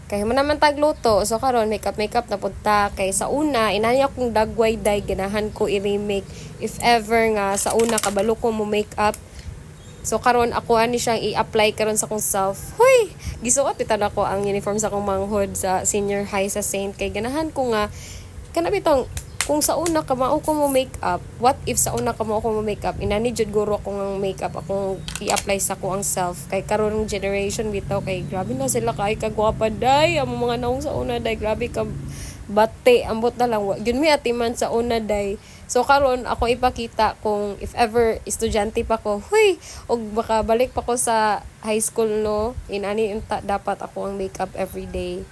Kay mo naman tagluto. So karon makeup na punta. Kay sa una, inani akong dagway day, ganahan ko i-remake. If ever nga, sa una, kabalo ko mo makeup. So karon ako ani siyang i-apply karon sa akong self. Hoy, gisuot bitan ako ang uniform sa akong manghod sa senior high sa Saint. Kay ganahan ko nga, kana bitong kung sa una ka mao ko mo makeup, what if sa una ka mao ko mo makeup, inani jud guro ako ng makeup akong i-apply sa ko ang self. Kay karon generation bitaw, kay grabe na sila kay kagwapa day, ang mga naong sa una day, grabe ka bate, ambot na lang yun may atiman sa una day. So karon ako ipakita kung if ever estudyante pa ko, huy, og baka balik pa ko sa high school no, inani dapat ako ang makeup every day.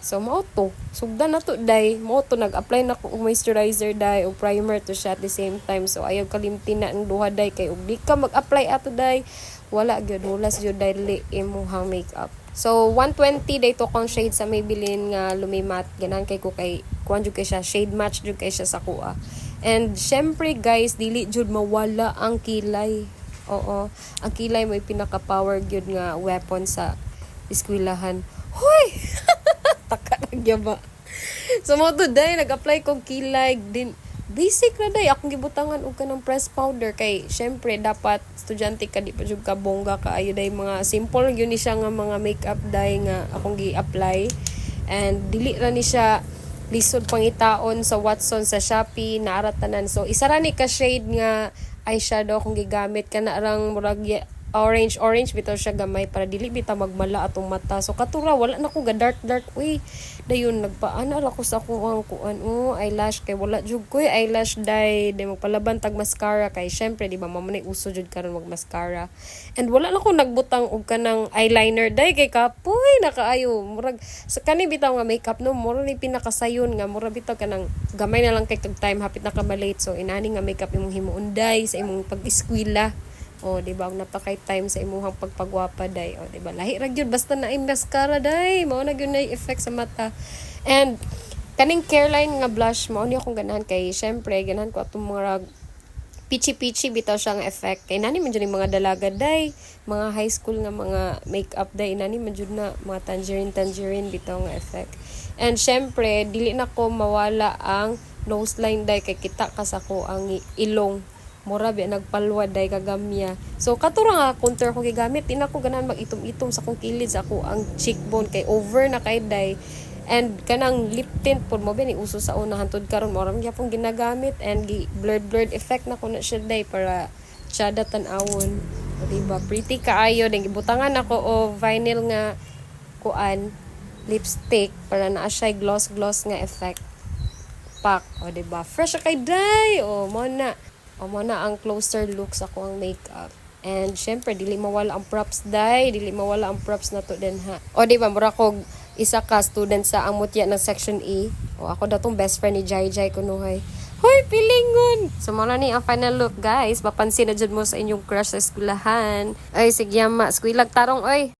So, mao to. Sugdan na to, day. Mao to, nag-apply na ko moisturizer, day, o primer to siya at the same time. So, ayaw kalimtin na ang duha, day. Kay, ug di ka mag-apply ato, day. Wala, gyud hulas, gyud, day, li, imuhang makeup. So, 120, day, to kong shade sa Maybelline nga lumimat. Ganan kay ko kay, kuhan jud kay siya, shade match jud kay siya sa kuha. And, syempre, guys, dili jud mawala ang kilay. Oo. Ang kilay may pinaka-power gyud nga weapon sa eskwelahan. Hoy! Taka nagyaba. So mo today nag-apply kog kilay din basic na day akong gibutangan og kanang press powder kay syempre dapat estudyante ka di pa jud ka bongga kaayo day mga simple gyud ni siya nga mga makeup day nga akong gi-apply and dili ra ni siya lisod pangitaon sa Watson sa Shopee naara tanan. So isa ra ni ka shade nga eyeshadow akong gigamit kana rang murag orange bitaw siya gamay para dili bitaw magmala atong mata. So katura wala na ko ga dark uy dayon nagpaana ra ko sa kuang kuan eyelash kay wala jud ko eyelash dye day magpalaban tag mascara kay syempre di ba mamanay uso jud karon mag mascara and wala na ko nagbutang og kanang eyeliner dye kay kapoy nakaayo murag sa kani bitaw nga makeup no mura ni pinakasayon nga mura bitaw kanang gamay na lang kay kag time hapit na ka malate. So inani nga makeup imong himuunday sa imong pag-eskwela. O, di ba? Napakay time sa imuhang pagpagwapa, day. O, di ba? Lahi ra gyud basta na mascara, day. Mao na gyud na effect sa mata. And, kaning Careline nga blush, mao ni akong ganahan kay, syempre, ganahan ko atong mga peachy bitaw siyang effect. Kay nani man jud mga dalaga, day. Mga high school nga mga makeup, day. Nani man jud na mga tangerine bitaw nga effect. And, syempre, dili na ko mawala ang nose line, day. Kay kita ka sa ko ang ilong. Mura ba nagpalwa day kagamya. So katura nga contour ko gigamit, ina ko ganan mag-itom-itom sa kong kilid sa ako ang cheekbone kay over na kay day. And kanang lip tint pud mo ba ni uso sa una hantod karon mo ram gyapon ginagamit and blurred effect na ko na siya day para tsada tan-awon. O diba pretty kaayo din gibutangan ako o vinyl nga kuan lipstick para naa siya gloss nga effect. Pak o diba fresh kay day o mo na ang closer look sa ko ang makeup. And syempre dili mawala ang props day, dili mawala ang props na to din ha. O di ba mura kog isa ka student sa amutya ng section E. O ako daw tong best friend ni Jai kunuhay. Hoy pilingon. So muna ni ang final look guys. Mapansin na jud mo sa inyong crush sa eskwelahan. Ay sige ma, skwilag tarong oy.